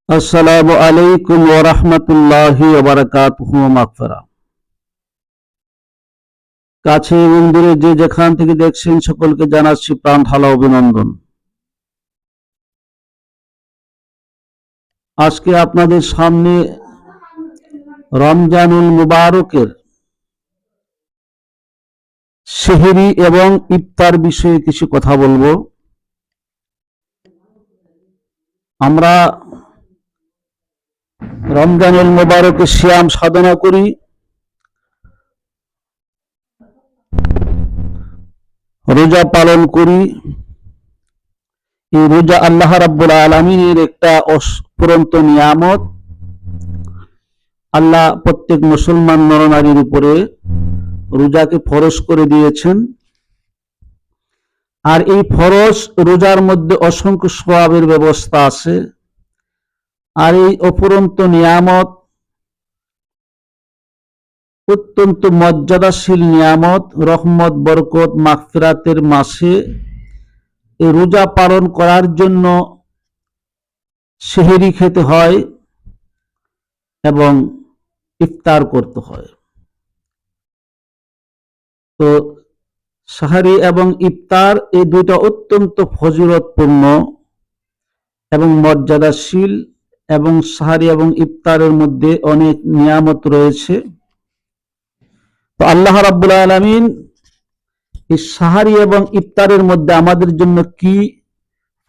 আসসালামু আলাইকুম ওয়া রাহমাতুল্লাহি ওয়া বারাকাতুহু ওয়া মাগফিরাহ। কাছে এবং দূরে যে যেখান থেকে দেখছেন সকলকে জানাচ্ছি প্রাণ ঢালা অভিনন্দন। আজকে আপনাদের সামনে রমজানুল মুবারকের সেহরি এবং ইফতার বিষয়ে কিছু কথা বলবো। আমরা রমজানুল মুবারকে সিয়াম সাধনা করি, রোজা পালন করি। এই রোজা আল্লাহ রাব্বুল আলামিনের একটা অফুরন্ত নিয়ামত। আল্লাহ প্রত্যেক মুসলমান নরনারীর উপরে রোজাকে ফরজ করে দিয়েছেন। আর এই ফরজ রোজার মধ্যে অসংখ্য সওয়াবের ব্যবস্থা আছে। আর এই অফুরন্ত নিয়ামত, অত্যন্ত মর্যাদাশীল নিয়ামত, রহমত, বরকত, মাগফিরাতের মাসে এই রোজা পালন করার জন্য সেহরি খেতে হয় এবং ইফতার করতে হয়। তো সাহারি এবং ইফতার এই দুইটা অত্যন্ত ফজিলতপূর্ণ এবং মর্যাদাশীল, এবং সাহারি এবং ইফতারের মধ্যে অনেক নিয়ামত রয়েছে। তো আল্লাহ রাব্বুল আলামিন এই সাহারি এবং ইফতারের মধ্যে আমাদের জন্য কি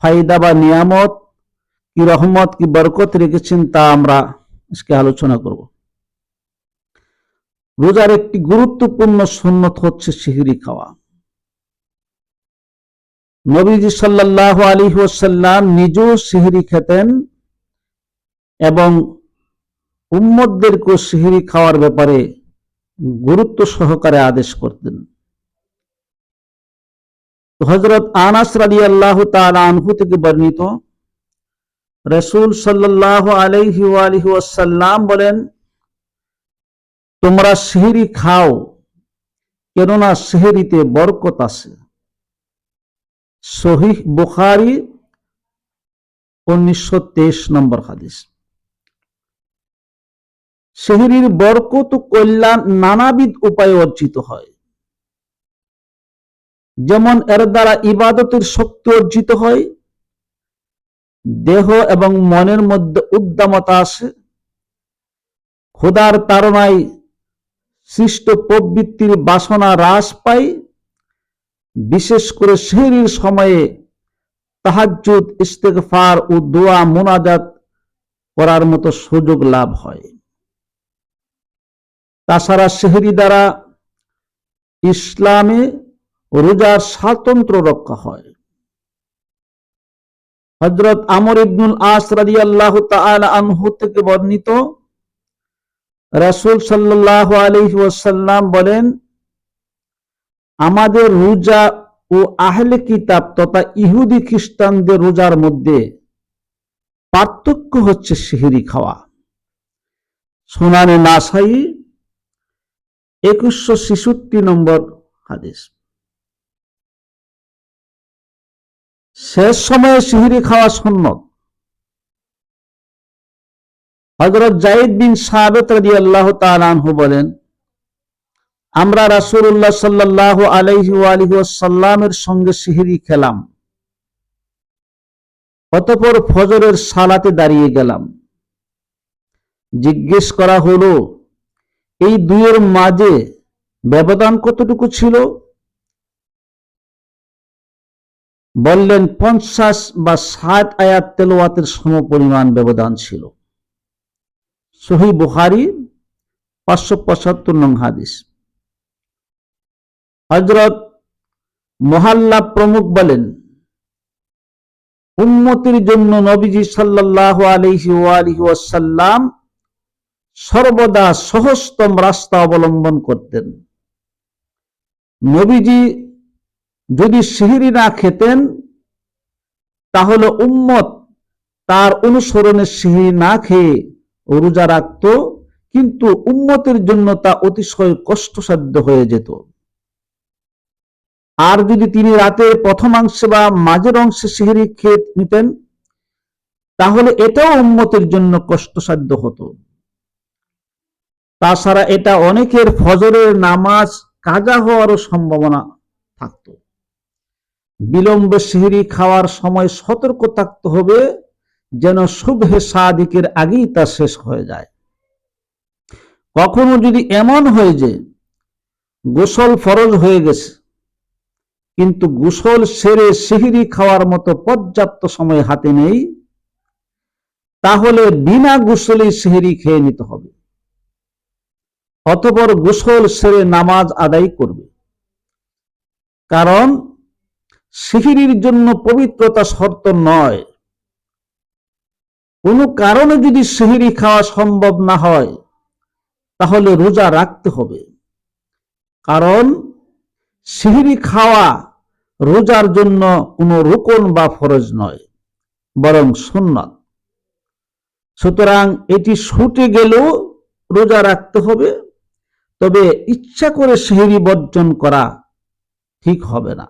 ফায়দা বা নিয়ামত, কি রহমত, কি বরকত রেখেছেন তা আমরা আজকে আলোচনা করব। রোজার একটি গুরুত্বপূর্ণ সুন্নত হচ্ছে সেহরি খাওয়া। নবীজি সাল্লাল্লাহু আলাইহি ওয়াসাল্লাম নিজেও সেহরি খেতেন এবং উম্মতদেরকে সেহরি খাওয়ার ব্যাপারে গুরুত্ব সহকারে আদেশ করতেন। হযরত আনাস রাদিয়াল্লাহু তাআলা আনহু থেকে বর্ণিত, রাসূল সাল্লাল্লাহু আলাইহি ওয়াসাল্লাম বলেন, তোমরা সেহরি খাও, কেননা সেহরিতে বরকত আছে। সহিহ বুখারী 1923 নম্বর হাদিস। সেহরির বরকত ও কল্যাণ নানাবিধ উপায়ে অর্জিত হয়। যেমন এর দ্বারা ইবাদতের শক্তি অর্জিত হয়, দেহ এবং মনের মধ্যে উদ্দামতা আসে, ক্ষুধার তাড়নায় সৃষ্ট প্রবৃত্তির বাসনা হ্রাস পায়, বিশেষ করে সেহরির সময়ে তাহাজ্জুদ, ইস্তেগফার ও দোয়া মুনাজাত করার মতো সুযোগ লাভ হয়। তাছাড়া সেহরি দ্বারা ইসলামে রোজার স্বাতন্ত্র্য রক্ষা হয়। হযরত আমর ইবনুল আস রাদিয়াল্লাহু তাআলা আনহু থেকে বর্ণিত, রাসূল সাল্লাল্লাহু আলাইহি ওয়াসাল্লাম বলেন, আমাদের রোজা ও আহলে কিতাব তথা ইহুদি খ্রিস্টানদের রোজার মধ্যে পার্থক্য হচ্ছে সেহরি খাওয়া। সুনানে নাসাই 2166 নম্বর হাদিস। শেষ সময়ে সেহরি খাওয়া সুন্নত। হযরত যায়েদ বিন সাবিত রাদিয়াল্লাহু তাআলা আনহু বলেন, আমরা রাসূলুল্লাহ সাল্লাল্লাহু আলাইহি ওয়াসাল্লামের সঙ্গে সেহরি খেলাম। অতঃপর ফজরের সালাতে দাঁড়িয়ে গেলাম। জিজ্ঞেস করা হলো, এই দুইয়ের মাঝে ব্যবধান কতটুকু ছিল? বললেন, 50 বা 60 আয়াত তেলাওয়াতের সমপরিমাণ ব্যবধান ছিল। সহিহ বুখারী 575 নং হাদিস। হযরত মুহাল্লা প্রমুখ বলেন, উম্মতের জন্য নবীজি সাল্লাল্লাহু আলাইহি ওয়াসাল্লাম সর্বদা সহজতম রাস্তা অবলম্বন করতেন। নবীজি যদি সেহরি না খেতেন তাহলে উম্মত তার অনুসরণে সেহরি না খেয়ে রোজা রাখত, কিন্তু উম্মতের জন্য তা অতিশয় কষ্টসাধ্য হয়ে যেত। আর যদি তিনি রাতের প্রথমাংশে বা মাঝের অংশে সেহরি খেয়ে নিতেন তাহলে এটাও উম্মতের জন্য কষ্টসাধ্য হতো। তাছাড়া এটা অনেকের ফজরের নামাজ কাজা হওয়ারও সম্ভাবনা থাকত। বিলম্বে সেহরি খাওয়ার সময় সতর্ক থাকতে হবে যেন সুবহে সাদিকের আগেই তা শেষ হয়ে যায়। কখনো যদি এমন হয় যে গোসল ফরজ হয়ে গেছে কিন্তু গোসল সেরে সেহরি খাওয়ার মতো পর্যাপ্ত সময় হাতে নেই, তাহলে বিনা গোসলেই সেহরি খেয়ে নিতে হবে, অতঃপর গোসল সেরে নামাজ আদায় করবে। কারণ সেহরির জন্য পবিত্রতা শর্ত নয়। কোনো কারণে যদি সেহরি খাওয়া সম্ভব না হয় তাহলে রোজা রাখতে হবে। কারণ সেহরি খাওয়া রোজার জন্য কোনো রুকন বা ফরজ নয়, বরং সুন্নাত। সুতরাং এটি ছুটে গেলেও রোজা রাখতে হবে, তবে ইচ্ছা করে সেহরি বর্জন করা ঠিক হবে না।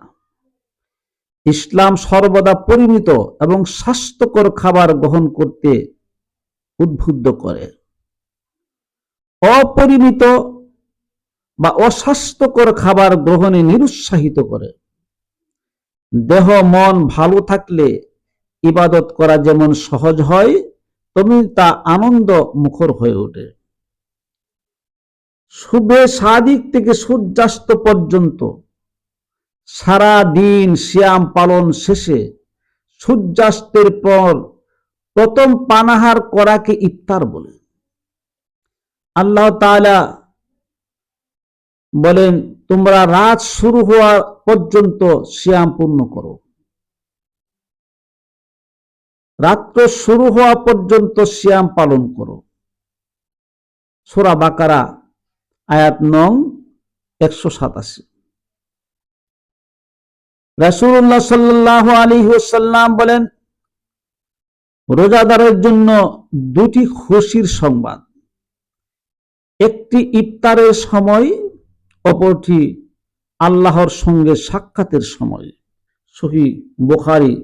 ইসলাম সর্বদা পরিমিত এবং স্বাস্থ্যকর খাবার গ্রহণ করতে উদ্বুদ্ধ করে। অপরিমিত বা অস্বাস্থ্যকর খাবার গ্রহণে নিরুৎসাহিত করে। দেহ মন ভালো থাকলে ইবাদত করা যেমন সহজ হয়, তেমনি তা আনন্দ মুখর হয়ে ওঠে। শুভে সাদিক থেকে সূর্যাস্ত পর্যন্ত সারা দিন সিয়াম পালন শেষে সূর্যাস্তের পর প্রথম পানাহার করাকে ইফতার বলে। আল্লাহ তাআলা বলেন, তোমরা রাত শুরু হওয়া পর্যন্ত সিয়াম পূর্ণ করো। রাত্র শুরু হওয়া পর্যন্ত সিয়াম পালন করো। সূরা বাকারা আয়াত নং 187। রাসূলুল্লাহ সাল্লাল্লাহু আলাইহি ওয়াসাল্লাম বলেন, রোজাদারের জন্য দুটি খুশির সংবাদ, একটি ইফতারের সময়, অপরটি আল্লাহর সঙ্গে সাক্ষাতের সময়। সহিহ বুখারী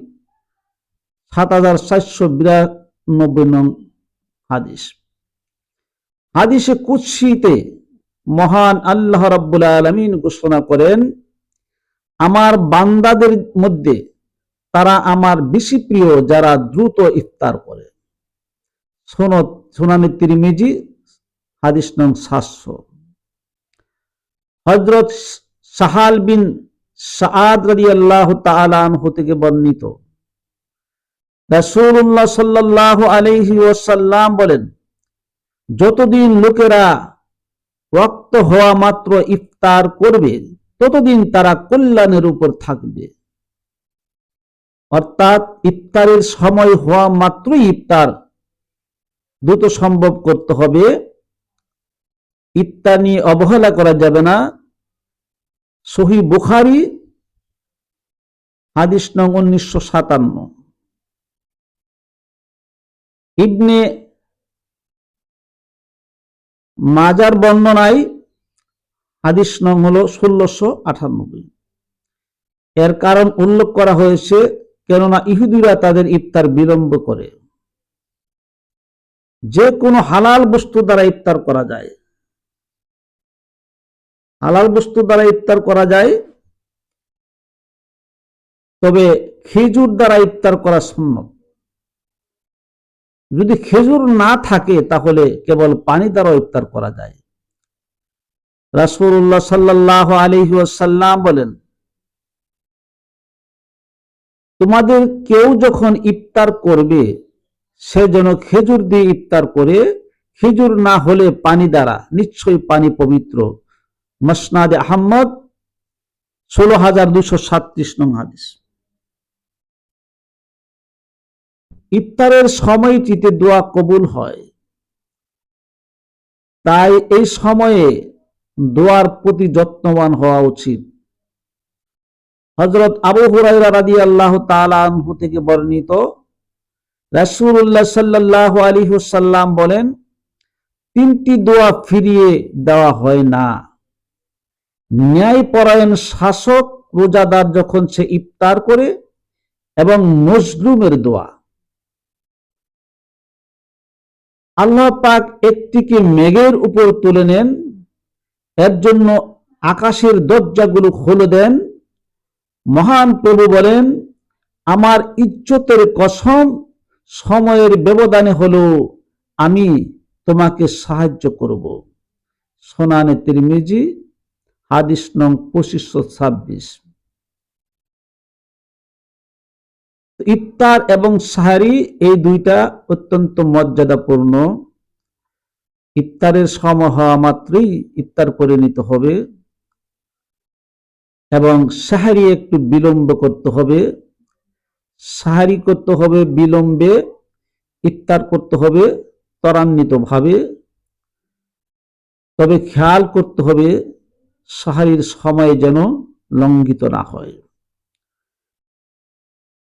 ৭৪৯২ নং হাদিস। হাদিসে কুদসিতে মহান আল্লাহ রাব্বুল আলামিন ঘোষণা করেন, আমার বান্দাদের মধ্যে তারা আমার বেশি প্রিয় যারা দ্রুত ইফতার করে। সনদ সুনানে তিরমিজি হাদিস নং ৭০০। হযরত সাহাল বিন সাআদ রাদিয়াল্লাহু তাআলা আনহু থেকে বর্ণিত, রাসূলুল্লাহ সাল্লাল্লাহু আলাইহি ওয়াসাল্লাম বলেন, যতদিন লোকেরা ওয়াক্ত হওয়া মাত্র ইফতার করবে ততদিন তারা কল্যাণের উপর থাকবে। অর্থাৎ ইফতারের সময় হওয়া মাত্রই ইফতার দ্রুত সম্ভব করতে হবে। ইফতার নিয়ে অবহেলা করা যাবে না। সহিহ বুখারী হাদিস নং 1957। ইবনে মাজার বর্ণনায় হাদিস নং হলো 1698। এর কারণ উল্লেখ করা হয়েছে, কেননা ইহুদিরা তাদের ইফতার বিলম্ব করে। যে কোনো হালাল বস্তু দ্বারা ইফতার করা যায়, হালাল বস্তু দ্বারা ইফতার করা যায়, তবে খেজুর দ্বারা ইফতার করা সুন্নত। যদি খেজুর না থাকে তাহলে কেবল পানি দ্বারা ইফতার করা যায়। রাসূলুল্লাহ সাল্লাল্লাহু আলাইহি ওয়াসাল্লাম বলেন, তোমাদের কেউ যখন ইফতার করবে সে যেন খেজুর দিয়ে ইফতার করে, খেজুর না হলে পানি দ্বারা, নিশ্চয়ই পানি পবিত্র। মুসনাদে আহমদ 16237 নং হাদিস। ইফতারের সময়টিতে দোয়া কবুল হয়, তাই এই সময়ে দোয়ার প্রতি যত্নবান হওয়া উচিত। হযরত আবু হুরায়রা রাদিয়াল্লাহু তাআলা আনহু থেকে বর্ণিত, রাসূলুল্লাহ সাল্লাল্লাহু আলাইহি ওয়াসাল্লাম বলেন, তিনটি দোয়া ফিরিয়ে দেওয়া হয় না। ন্যায়পরায়ণ শাসক রোজাদার যখন সে ইফতার করে, এবং মজলুমের দোয়া। আল্লাহ পাক একটিকে মেঘের উপর তুলে নেন, এর জন্য আকাশের দরজাগুলো খুলে দেন। মহান প্রভু বলেন, আমার ইজ্জতের কসম, সময়ের ব্যবধানে হলো আমি তোমাকে সাহায্য করব। সুনানে তিরমিজি, হাদিস নং 2526। ইফতার এবং সাহারি এই দুইটা অত্যন্ত মর্যাদাপূর্ণ। ইফতারের সময় হওয়া মাত্রই ইফতার করে নিতে হবে এবং সাহারি একটু বিলম্ব করতে হবে। সাহারি করতে হবে বিলম্বে, ইফতার করতে হবে ত্বরান্বিতভাবে। তবে খেয়াল করতে হবে সাহারির সময় যেন লঙ্ঘিত না হয়।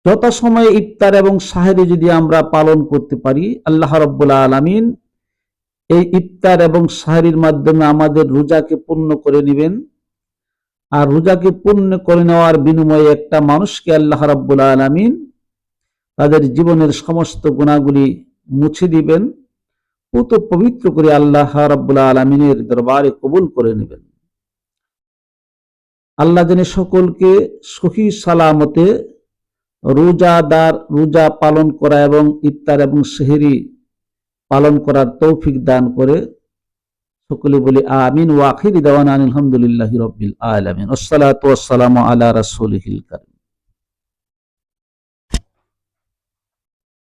যথাসময়ে ইফতার এবং সাহারি যদি আমরা পালন করতে পারি, আল্লাহ রাব্বুল আলামিন এই ইফতার এবং সাহারির মাধ্যমে আমাদের রোজাকে পূর্ণ করে নেবেন। আর রোজাকে পূর্ণ করে নেওয়ার বিনিময়ে একটা মানুষকে আল্লাহ রাব্বুল আলামিন তাদের জীবনের সমস্ত গুনাহগুলি মুছে দিবেন, পুত পবিত্র করে আল্লাহ রাব্বুল আলামিনের দরবারে কবুল করে নেবেন। আল্লাহ যেন সকলকে সহি সালামতে রোজা পালন করা এবং ইফতার এবং সেহরি পালন করার তৌফিক দান করে। সকলে বলি আমিন। ওয়া আখিরি দাওয়ানা আলহামদুলিল্লাহি রাব্বিল আলামিন। আসসালাতু ওয়াসসালামু আলা রাসূলিল কারীম।